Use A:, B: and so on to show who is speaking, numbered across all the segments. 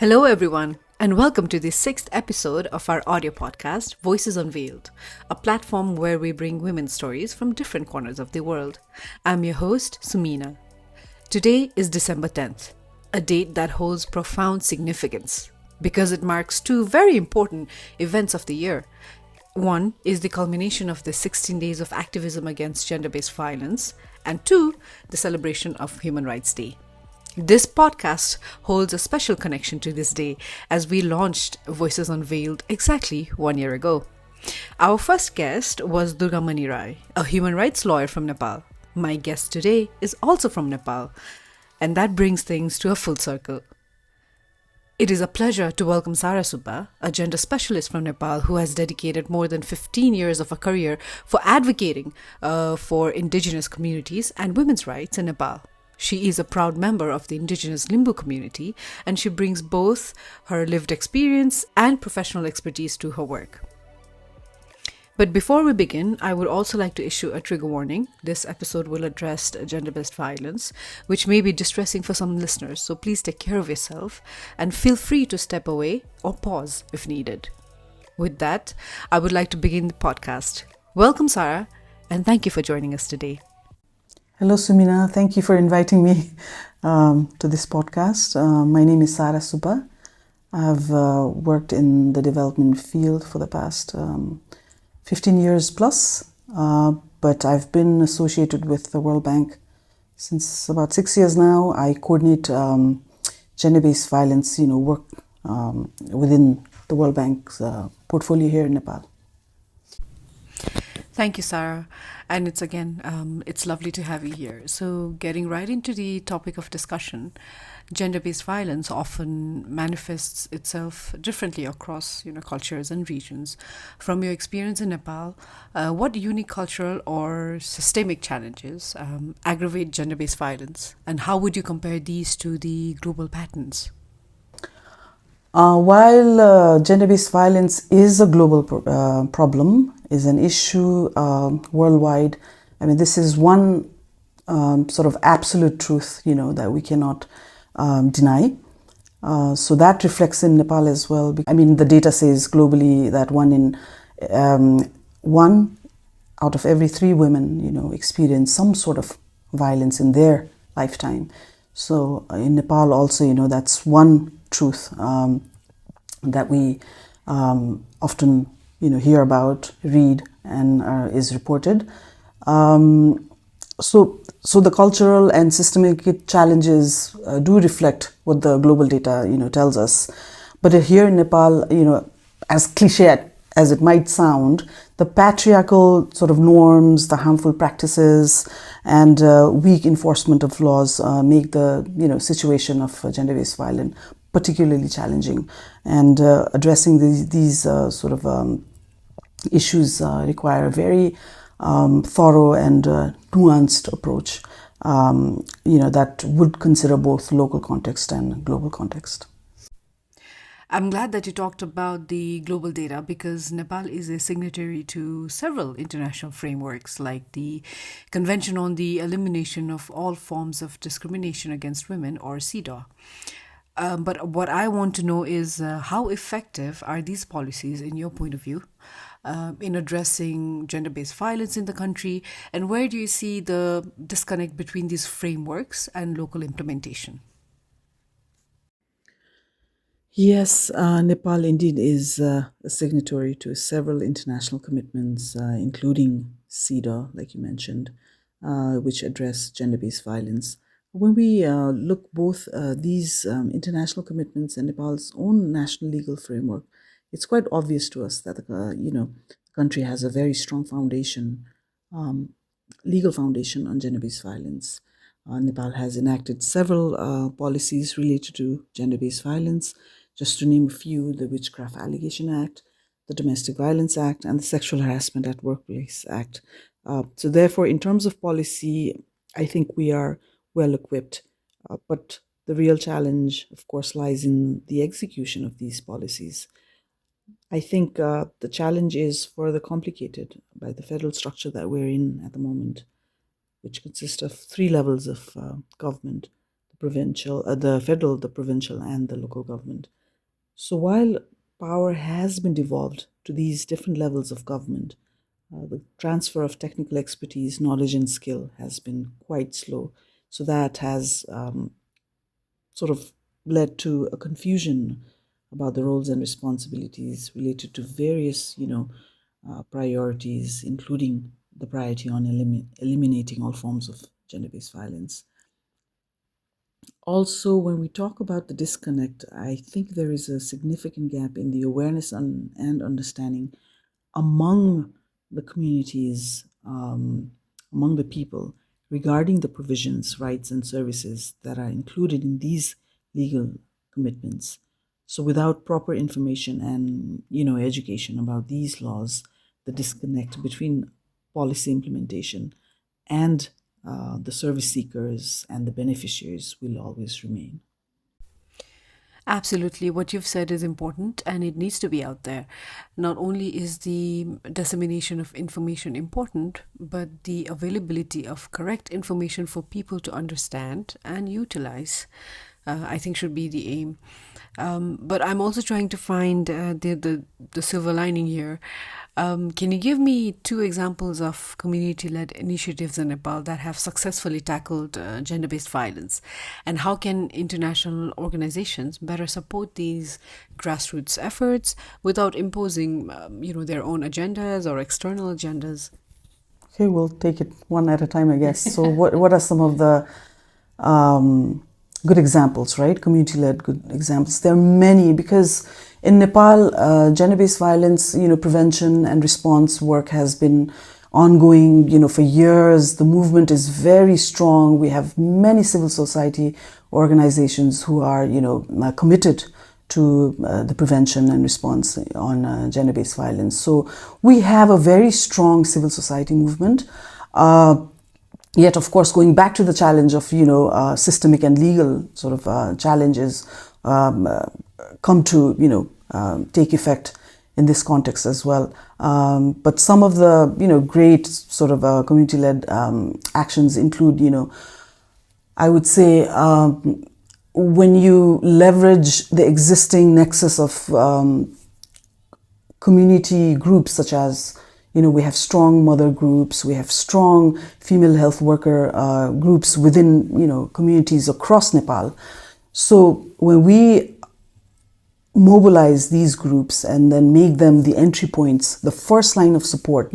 A: Hello, everyone, and welcome to the sixth episode of our audio podcast, Voices Unveiled, a platform where we bring women's stories from different corners of the world. I'm your host, Sumina. Today is December 10th, a date that holds profound significance because it marks two very important events of the year. One is the culmination of the 16 days of activism against gender-based violence, and two, the celebration of Human Rights Day. This podcast holds a special connection to this day as we launched Voices Unveiled exactly 1 year ago. Our first guest was Durga Mani Rai, a human rights lawyer from Nepal. My guest today is also from Nepal, and that brings things to a full circle. It is a pleasure to welcome Sarah Subba, a gender specialist from Nepal who has dedicated more than 15 years of her career for advocating for indigenous communities and women's rights in Nepal. She is a proud member of the indigenous Limbu community, and she brings both her lived experience and professional expertise to her work. But before we begin, I would also like to issue a trigger warning. This episode will address gender-based violence, which may be distressing for some listeners, so please take care of yourself and feel free to step away or pause if needed. With that, I would like to begin the podcast. Welcome, Sarah, and thank you for joining us today.
B: Hello, Sumina. Thank you for inviting me to this podcast. My name is Sarah Subba. I've worked in the development field for the past 15 years plus, but I've been associated with the World Bank since about 6 years now. I coordinate gender-based violence, work within the World Bank's portfolio here in Nepal.
A: Thank you, Sarah. And it's lovely to have you here. So getting right into the topic of discussion, gender-based violence often manifests itself differently across, cultures and regions. From your experience in Nepal, what unique cultural or systemic challenges aggravate gender-based violence? And how would you compare these to the global patterns?
B: While gender-based violence is a global problem, is an issue worldwide, this is one sort of absolute truth, that we cannot deny. So that reflects in Nepal as well. The data says globally that one out of every 3 women, experience some sort of violence in their lifetime. So in Nepal also, that's one truth that we often, hear about, read, and is reported. So the cultural and systemic challenges do reflect what the global data, tells us. But here in Nepal, as cliche as it might sound, the patriarchal sort of norms, the harmful practices, and weak enforcement of laws make the situation of gender-based violence particularly challenging. And addressing these sort of issues require a very thorough and nuanced approach, that would consider both local context and global context.
A: I'm glad that you talked about the global data because Nepal is a signatory to several international frameworks like the Convention on the Elimination of All Forms of Discrimination Against Women, or CEDAW. But what I want to know is how effective are these policies, in your point of view, in addressing gender-based violence in the country, and where do you see the disconnect between these frameworks and local implementation?
B: Yes, Nepal indeed is a signatory to several international commitments, including CEDAW, like you mentioned, which address gender-based violence. When we look both these international commitments and Nepal's own national legal framework, it's quite obvious to us that the country has a very strong foundation, legal foundation on gender-based violence. Nepal has enacted several policies related to gender-based violence. Just to name a few: the Witchcraft Allegation Act, the Domestic Violence Act, and the Sexual Harassment at Workplace Act. So therefore, in terms of policy, I think we are well equipped. But the real challenge, of course, lies in the execution of these policies. I think the challenge is further complicated by the federal structure that we're in at the moment, which consists of 3 levels of government: the the federal, the provincial, and the local government. So while power has been devolved to these different levels of government, the transfer of technical expertise, knowledge, and skill has been quite slow. So that has sort of led to a confusion about the roles and responsibilities related to various, priorities, including the priority on eliminating all forms of gender-based violence. Also, when we talk about the disconnect, I think there is a significant gap in the awareness and understanding among the communities, among the people, regarding the provisions, rights, and services that are included in these legal commitments. So, without proper information and education about these laws, the disconnect between policy implementation and the service seekers and the beneficiaries will always remain.
A: Absolutely. What you've said is important and it needs to be out there. Not only is the dissemination of information important, but the availability of correct information for people to understand and utilize, I think, should be the aim. But I'm also trying to find the silver lining here. Can you give me two examples of community-led initiatives in Nepal that have successfully tackled gender-based violence? And how can international organizations better support these grassroots efforts without imposing, their own agendas or external agendas?
B: Okay, we'll take it one at a time, I guess. So, what are some of the good examples, right? Community-led good examples. There are many because in Nepal, gender-based violence, prevention and response work has been ongoing, for years. The movement is very strong. We have many civil society organizations who are, committed to the prevention and response on gender-based violence. So we have a very strong civil society movement. Yet, of course, going back to the challenge of, systemic and legal sort of challenges come to, take effect in this context as well. But some of the, great sort of community-led actions include, I would say, when you leverage the existing nexus of community groups such as, we have strong mother groups, we have strong female health worker groups within, communities across Nepal. So when we mobilize these groups and then make them the entry points, the first line of support,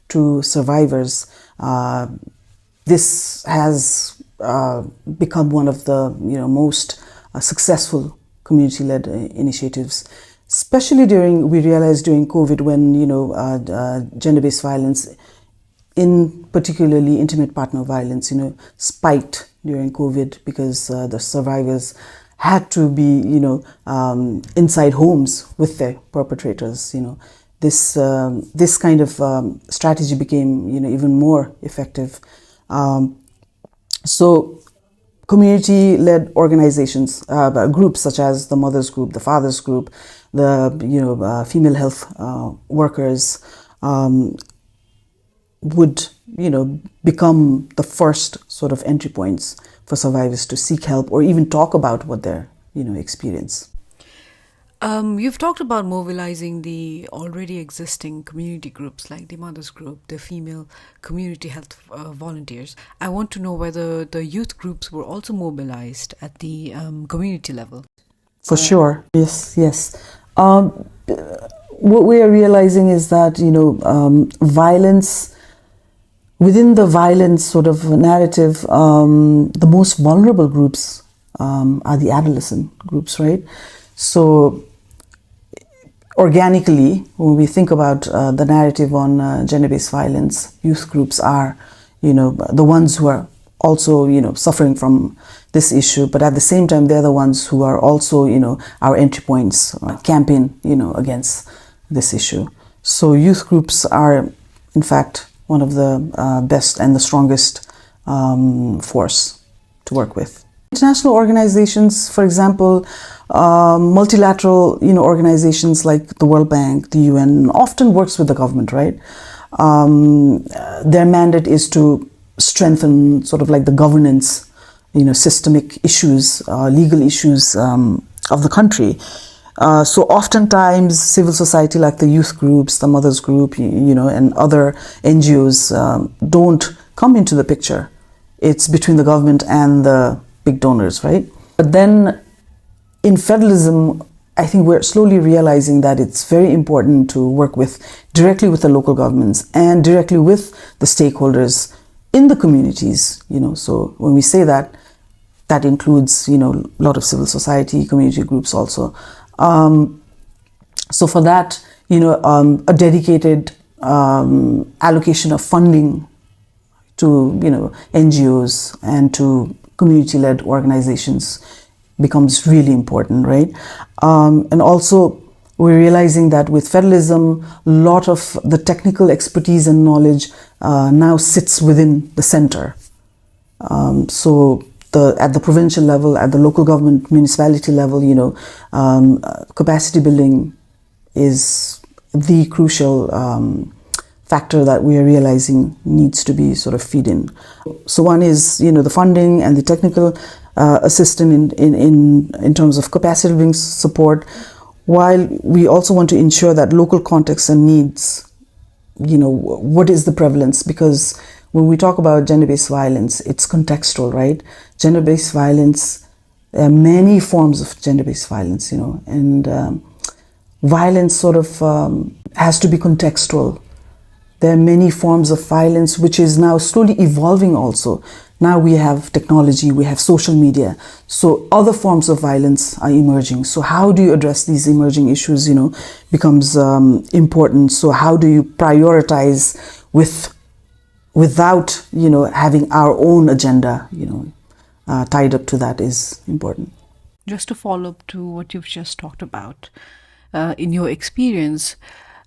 B: to survivors, this has become one of the, most successful community-led initiatives. Especially we realized during COVID when, gender-based violence, in particularly intimate partner violence, spiked during COVID because the survivors had to be, inside homes with their perpetrators. This kind of strategy became, even more effective. So community-led organizations, groups such as the Mothers Group, the Fathers Group, the female health workers would become the first sort of entry points for survivors to seek help or even talk about what their experience.
A: You've talked about mobilizing the already existing community groups like the Mothers Group, the female community health volunteers. I want to know whether the youth groups were also mobilized at the community level.
B: For sure, yes. What we are realizing is that violence, within the violence sort of narrative, the most vulnerable groups are the adolescent groups, right? So organically, when we think about the narrative on gender-based violence, youth groups are, the ones who are also, suffering from this issue, but at the same time, they're the ones who are also, our entry points, campaign, against this issue. So youth groups are, in fact, one of the best and the strongest force to work with. International organizations, for example, multilateral, organizations like the World Bank, the UN, often works with the government, right? Their mandate is to strengthen sort of like the governance systemic issues, legal issues of the country. So oftentimes civil society, like the youth groups, the mothers group, and other NGOs don't come into the picture. It's between the government and the big donors, right? But then in federalism, I think we're slowly realizing that it's very important to work directly with the local governments and directly with the stakeholders in the communities. So when we say that, that includes, a lot of civil society, community groups also. So for that, a dedicated allocation of funding to, NGOs and to community-led organizations becomes really important, right? And also, we're realizing that with federalism, a lot of the technical expertise and knowledge now sits within the center. So at the provincial level, at the local government, municipality level, capacity building is the crucial factor that we are realizing needs to be sort of feed in. So one is, the funding and the technical assistance in terms of capacity building support, while we also want to ensure that local context and needs, what is the prevalence? Because when we talk about gender-based violence, it's contextual, right? Gender-based violence, there are many forms of gender-based violence, and violence sort of has to be contextual. There are many forms of violence which is now slowly evolving also. Now we have technology, we have social media, so other forms of violence are emerging. So how do you address these emerging issues, becomes important. So how do you prioritize without, having our own agenda, tied up to that is important.
A: Just to follow up to what you've just talked about, in your experience,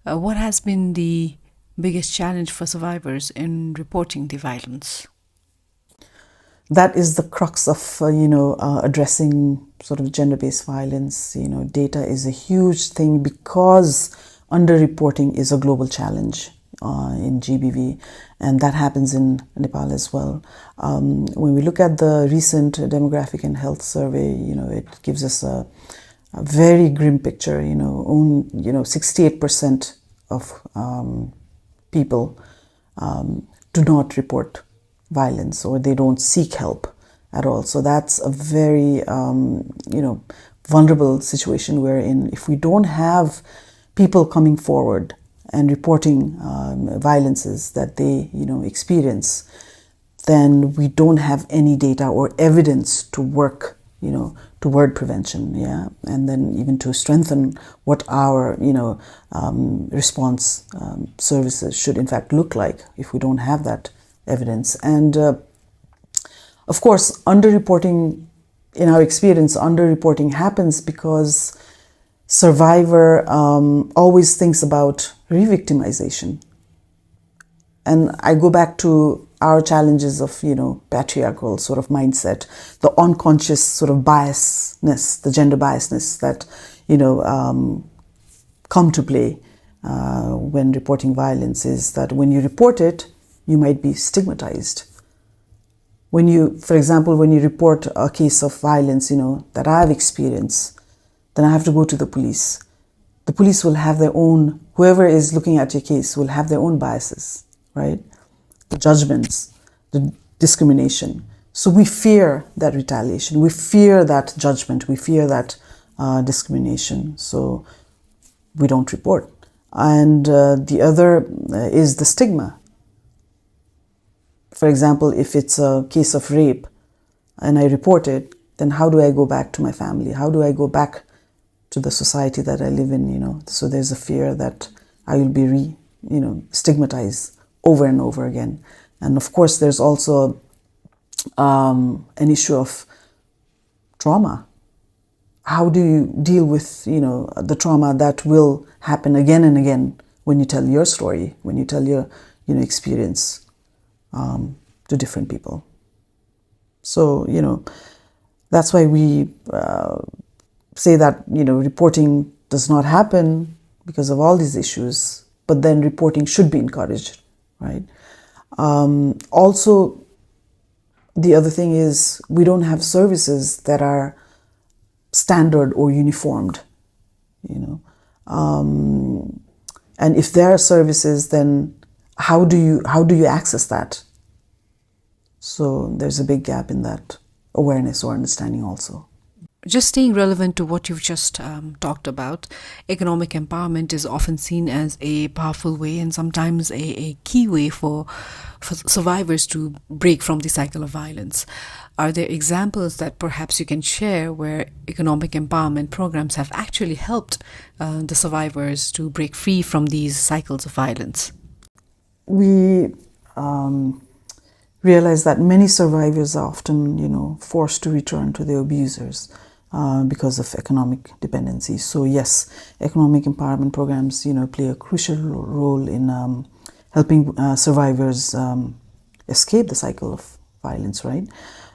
A: what has been the biggest challenge for survivors in reporting the violence?
B: That is the crux of, addressing sort of gender-based violence. Data is a huge thing because underreporting is a global challenge in GBV, and that happens in Nepal as well. When we look at the recent demographic and health survey, it gives us a very grim picture. 68% of people do not report violence, or they don't seek help at all. So that's a very vulnerable situation we're in. If we don't have people coming forward and reporting violences that they experience, then we don't have any data or evidence to work toward prevention, and then even to strengthen what our response services should in fact look like if we don't have that evidence. And of course, underreporting, in our experience, underreporting happens because survivor always thinks about re-victimization. And I go back to our challenges of, patriarchal sort of mindset, the unconscious sort of biasness, the gender biasness that, come to play when reporting violence is that when you report it, you might be stigmatized. For example, when you report a case of violence, that I have experienced, then I have to go to the police. The police will have their own, whoever is looking at your case will have their own biases, right? The judgments, the discrimination. So we fear that retaliation, we fear that judgment, we fear that discrimination. So we don't report. And the other is the stigma. For example, if it's a case of rape and I report it, then how do I go back to my family? How do I go back to the society that I live in, So there's a fear that I will be stigmatized over and over again. And of course, there's also an issue of trauma. How do you deal with, the trauma that will happen again and again when you tell your story, when you tell your, experience to different people? So, that's why we say that, reporting does not happen because of all these issues, but then reporting should be encouraged, right? Also, the other thing is we don't have services that are standard or uniformed, you know. And if there are services, then how do you access that? So there's a big gap in that awareness or understanding also.
A: Just staying relevant to what you've just talked about, economic empowerment is often seen as a powerful way and sometimes a key way for survivors to break from the cycle of violence. Are there examples that perhaps you can share where economic empowerment programs have actually helped the survivors to break free from these cycles of violence?
B: We realize that many survivors are often, forced to return to their abusers because of economic dependency. So yes, economic empowerment programs, play a crucial role in helping survivors escape the cycle of violence, right?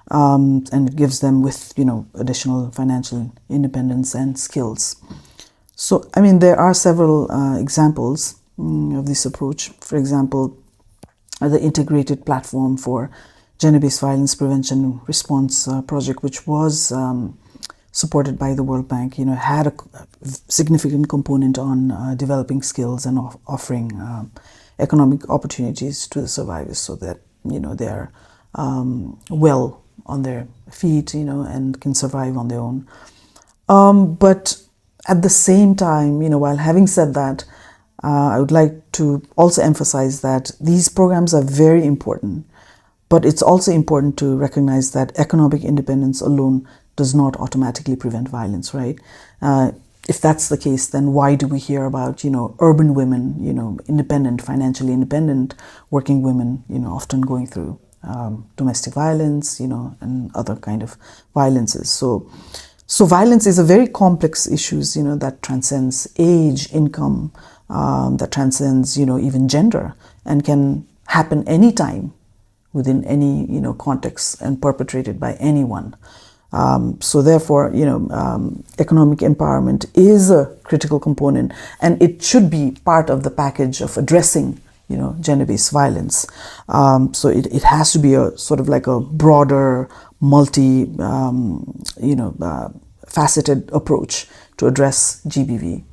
B: And it gives them with, additional financial independence and skills. So, there are several examples of this approach. For example, the Integrated Platform for Gender-Based Violence Prevention and Response project, which was supported by the World Bank, had a significant component on developing skills and offering economic opportunities to the survivors so that, they are well on their feet, and can survive on their own. But at the same time, while having said that, I would like to also emphasize that these programs are very important, but it's also important to recognize that economic independence alone does not automatically prevent violence, right? If that's the case, then why do we hear about, urban women, independent, financially independent working women, often going through domestic violence, and other kind of violences. So violence is a very complex issue, that transcends age, income, that transcends, even gender, and can happen anytime within any, context and perpetrated by anyone. So therefore, economic empowerment is a critical component, and it should be part of the package of addressing, gender-based violence. So it has to be a sort of like a broader, faceted approach to address GBV,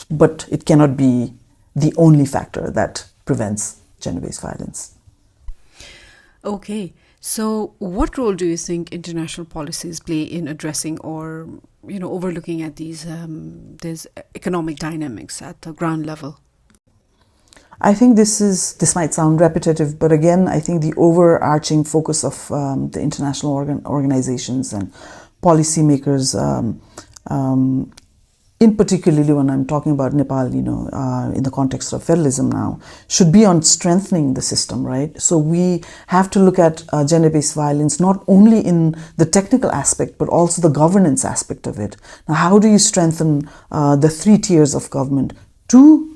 B: but it cannot be the only factor that prevents gender-based violence.
A: Okay, so what role do you think international policies play in addressing or, overlooking at these economic dynamics at the ground level?
B: I think this might sound repetitive, but again, I think the overarching focus of the international organizations and policymakers, in particularly when I'm talking about Nepal, in the context of federalism now, should be on strengthening the system, right? So we have to look at gender-based violence not only in the technical aspect, but also the governance aspect of it. Now, how do you strengthen the three tiers of government to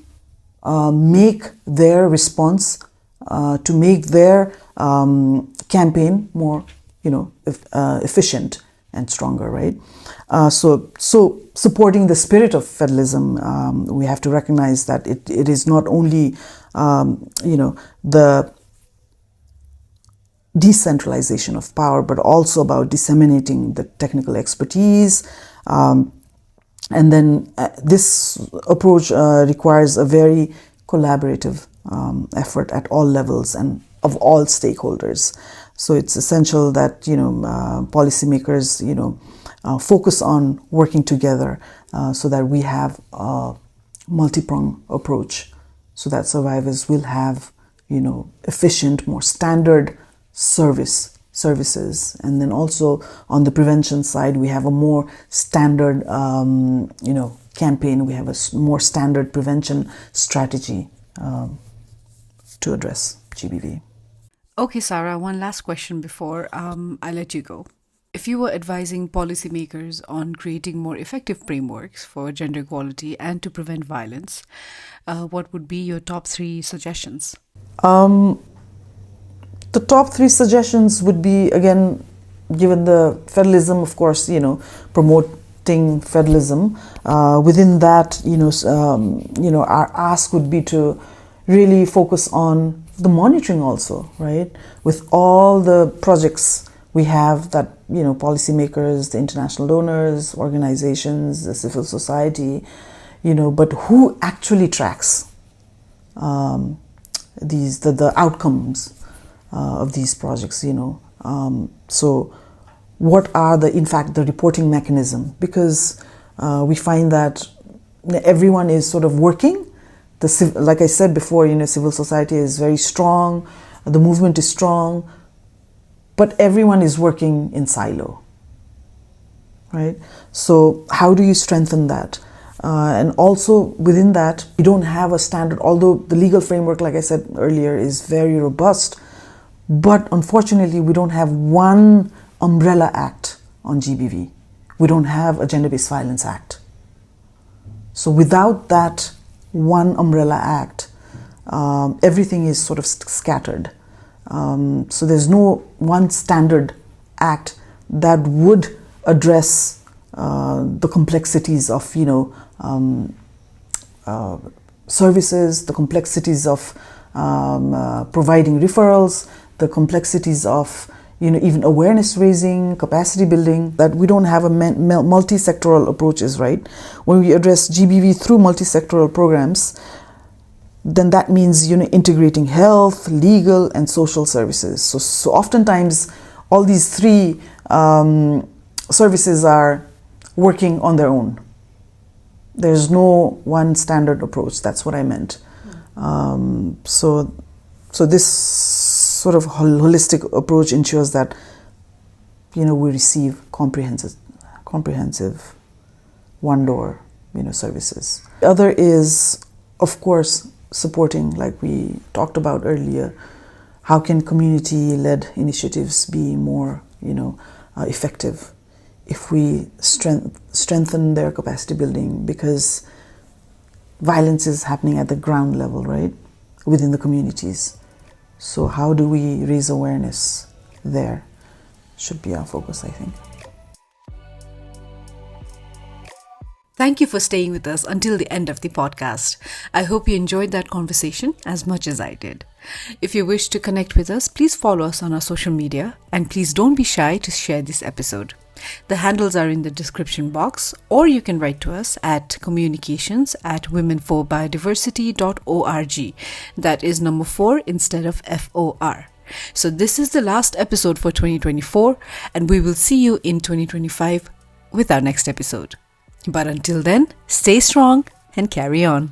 B: make their response, to make their campaign more, efficient and stronger, right? So supporting the spirit of federalism, we have to recognize that it is not only, the decentralization of power, but also about disseminating the technical expertise. And then this approach requires a very collaborative effort at all levels and of all stakeholders. So it's essential that, policymakers, focus on working together so that we have a multi-pronged approach so that survivors will have, efficient, more standard services. And then also on the prevention side, we have a more standard, campaign. We have a more standard prevention strategy to address GBV.
A: Okay, Sarah, one last question before I let you go. If you were advising policymakers on creating more effective frameworks for gender equality and to prevent violence, what would be your top 3 suggestions?
B: The top 3 suggestions would be, again, given the federalism, of course, promoting federalism. Within that, our ask would be to really focus on the monitoring also, right? With all the projects we have that, policymakers, the international donors, organizations, the civil society, but who actually tracks the outcomes of these projects, so what are the reporting mechanism? Because we find that everyone is sort of working. Like I said before, civil society is very strong, the movement is strong, but everyone is working in silo, right? So how do you strengthen that? And also within that, we don't have a standard, although the legal framework, like I said earlier, is very robust, but unfortunately we don't have one umbrella act on GBV. We don't have a Gender-Based Violence Act. So without that one umbrella act, everything is sort of scattered. So there's no one standard act that would address the complexities of, services, the complexities of providing referrals, the complexities of, even awareness raising, capacity building, that we don't have a multi-sectoral approaches, right? When we address GBV through multi-sectoral programs, then that means, integrating health, legal, and social services. So oftentimes, all these three services are working on their own. There's no one standard approach. That's what I meant. So this sort of holistic approach ensures that, we receive comprehensive one-door, services. The other is, of course, supporting, like we talked about earlier, how can community-led initiatives be more, effective if we strengthen their capacity building, because violence is happening at the ground level, right, within the communities. So how do we raise awareness there? Should be our focus, I think.
A: Thank you for staying with us until the end of the podcast. I hope you enjoyed that conversation as much as I did. If you wish to connect with us, please follow us on our social media, and please don't be shy to share this episode. The handles are in the description box, or you can write to us at communications@womenforbiodiversity.org. That is number 4 instead of FOR. So this is the last episode for 2024, and we will see you in 2025 with our next episode. But until then, stay strong and carry on.